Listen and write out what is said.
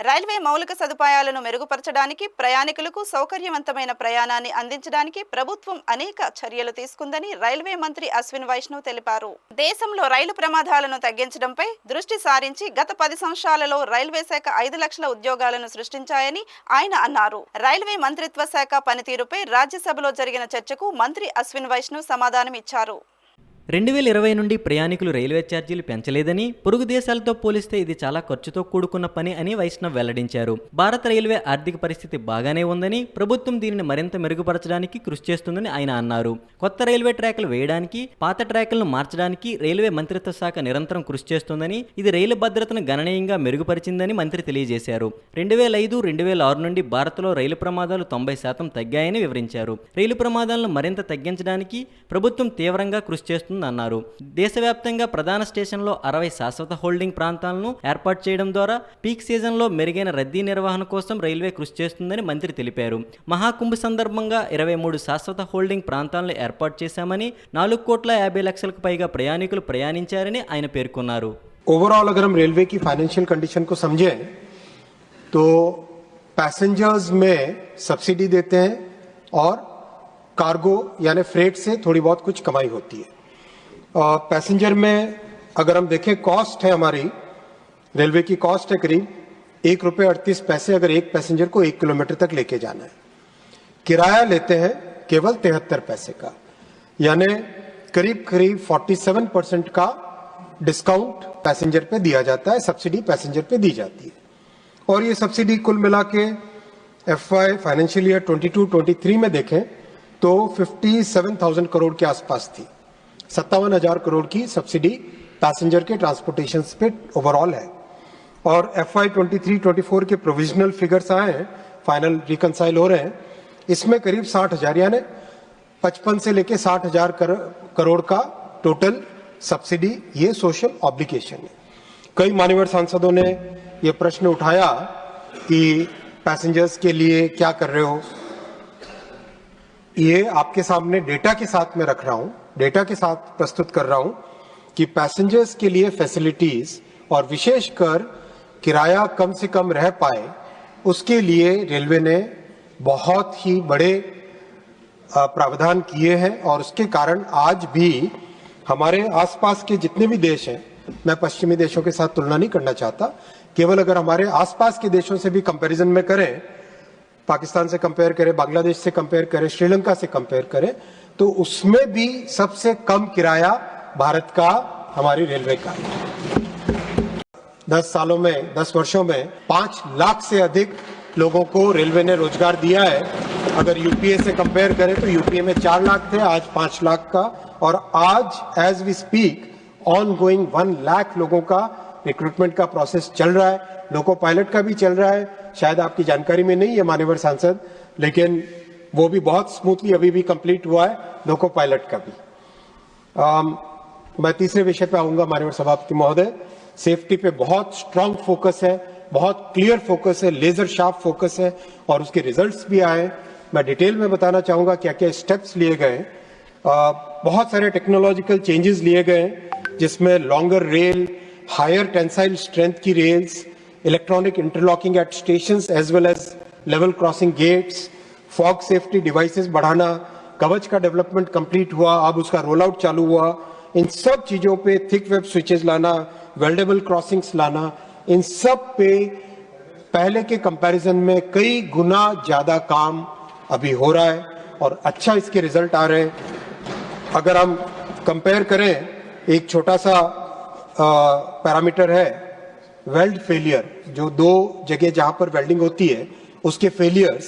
Railway మౌలిక సదుపాయాలను మెరుగుపరచడానికి, ప్రయాణికులకు సౌకర్యవంతమైన ప్రయాణాన్ని అందించడానికి ప్రభుత్వం అనేక చర్యలు తీసుకుందని రైల్వే మంత్రి అశ్విన్ వైష్ణవ్ తెలిపారు. దేశంలో రైలు ప్రమాదాలను తగ్గించడంపై దృష్టి సారించి గత 10 సంవత్సరాలలో రైల్వే శాఖ 5 లక్షల ఉద్యోగాలను సృష్టించాయని ఆయన అన్నారు. రైల్వే మంత్రిత్వ శాఖ పనితీరుపై రాజ్యసభలో జరిగిన చర్చకు మంత్రి అశ్విన్ వైష్ణవ్ సమాధానం ఇచ్చారు. 2020 నుండి ప్రయాణికులు రైల్వే ఛార్జీలు పెంచలేదని, పొరుగు దేశాలతో పోలిస్తే ఇది చాలా ఖర్చుతో కూడుకున్న పని అని వైష్ణవ్ వెల్లడించారు. భారత రైల్వే ఆర్థిక పరిస్థితి బాగానే ఉందని, ప్రభుత్వం దీనిని మరింత మెరుగుపరచడానికి కృషి చేస్తుందని ఆయన అన్నారు. కొత్త రైల్వే ట్రాక్లు వేయడానికి, పాత ట్రాక్లను మార్చడానికి రైల్వే మంత్రిత్వ శాఖ నిరంతరం కృషి చేస్తోందని, ఇది రైలు భద్రతను గణనీయంగా మెరుగుపరిచిందని మంత్రి తెలియజేశారు. 2005-2006 నుండి భారత్లో రైలు ప్రమాదాలు 90% తగ్గాయని వివరించారు. రైలు ప్రమాదాలను మరింత తగ్గించడానికి ప్రభుత్వం తీవ్రంగా కృషి చేస్తుంది అన్నారు. దేశవ్యాప్తంగా ప్రధాన స్టేషన్లో 60 శాశ్వత హోల్డింగ్ ప్రాంతాలను ఏర్పాటు చేయడం ద్వారా పీక్ సీజన్లో మెరుగైన రద్దీ నిర్వహణ కోసం రైల్వే కృషి చేస్తుందని మంత్రి తెలిపారు. మహాకుంభ సందర్భంగా 23 శాశ్వత హోల్డింగ్ ప్రాంతాలను ఏర్పాటు చేశామని, 4,50,00,000కు పైగా ప్రయాణికులు ప్రయాణించారని ఆయన పేర్కొన్నారు. ओवरऑल अगर हम रेलवे की फाइनेंशियल कंडीशन को समझें तो पैसेंजर्स में सब्सिडी देते हैं और कार्गो यानी फ्रेट से थोड़ी बहुत कुछ कमाई होती है। पैसेंजर में अगर हम देखें कॉस्ट है हमारी, रेलवे की कॉस्ट है करीब ₹1.38 अगर एक पैसेंजर को 1 किलोमीटर तक लेके जाना है। किराया लेते हैं केवल 73 पैसे का, यानी करीब 47% का डिस्काउंट पैसेंजर पे दिया जाता है, सब्सिडी पैसेंजर पे दी जाती है। और ये सब्सिडी कुल मिला के FY फाइनेंशियल ईयर 22-23 में देखें तो 57,000 करोड़ के आसपास थी। 57,000 करोड़ की सब्सिडी पैसेंजर के ट्रांसपोर्टेशन पे ओवरऑल है। और FY 23-24 के प्रोविजनल फिगर्स आए हैं, फाइनल रिकंसाइल हो रहे हैं, इसमें करीब 60,000 यानी 55 से लेके 60,000 करोड़ का टोटल सब्सिडी ये सोशल ऑब्लिगेशन है। कई मान्यवर सांसदों ने ये प्रश्न उठाया कि पैसेंजर्स के लिए क्या कर रहे हो। ये आपके सामने डेटा के साथ में रख रहा हूं, डेटा के साथ प्रस्तुत कर रहा हूं कि पैसेंजर्स के लिए फैसिलिटीज और विशेषकर किराया कम से कम रह पाए, उसके लिए रेलवे ने बहुत ही बड़े प्रावधान किए हैं। और उसके कारण आज भी हमारे आसपास के जितने भी देश हैं, मैं पश्चिमी देशों के साथ तुलना नहीं करना चाहता, केवल अगर हमारे आसपास के देशों से भी कंपैरिजन में करें, पाकिस्तान से कंपेयर करें, बांग्लादेश से कंपेयर करें, श्रीलंका से कंपेयर करें, तो उसमें भी सबसे कम किराया भारत का हमारी रेलवे का है। 10 वर्षों में 5 लाख से अधिक लोगों को रेलवे ने रोजगार दिया है। अगर यूपीए से कंपेयर करें तो यूपीए में 4 लाख थे, आज 5 लाख का। और आज as we speak ongoing 1 lakh लोगों का रिक्रूटमेंट का प्रोसेस चल रहा है। लोको पायलट का भी चल रहा है, शायद आपकी जानकारी में नहीं है मान्यवर सांसद, लेकिन वो भी बहुत स्मूथली अभी भी कंप्लीट हुआ है, लोको पायलट का भी। मैं तीसरे विषय पे आऊंगा माननीय सभापति महोदय। सेफ्टी पे बहुत स्ट्रांग फोकस है, बहुत क्लियर फोकस है, लेजर शार्प फोकस है और उसके रिजल्ट्स भी आए। मैं डिटेल में बताना चाहूंगा क्या क्या स्टेप्स लिए गए। बहुत सारे टेक्नोलॉजिकल चेंजेस लिए गए जिसमें longer rail, higher tensile strength की rails, electronic interlocking at stations as well as level crossing gates, fog safety devices बढ़ाना, कवच का डेवलपमेंट कंप्लीट हुआ, अब उसका रोल आउट चालू हुआ। इन सब चीजों पे थिक वेब स्विचेस लाना, वेल्डेबल क्रॉसिंग्स लाना, इन सब पे पहले के कंपैरिजन में कई गुना ज्यादा काम अभी हो रहा है और अच्छा इसके रिजल्ट आ रहे हैं। अगर हम कंपेयर करें, एक छोटा सा पैरामीटर है वेल्ड फेलियर, जो 2 जगह जहां पर वेल्डिंग होती है उसके फेलियर्स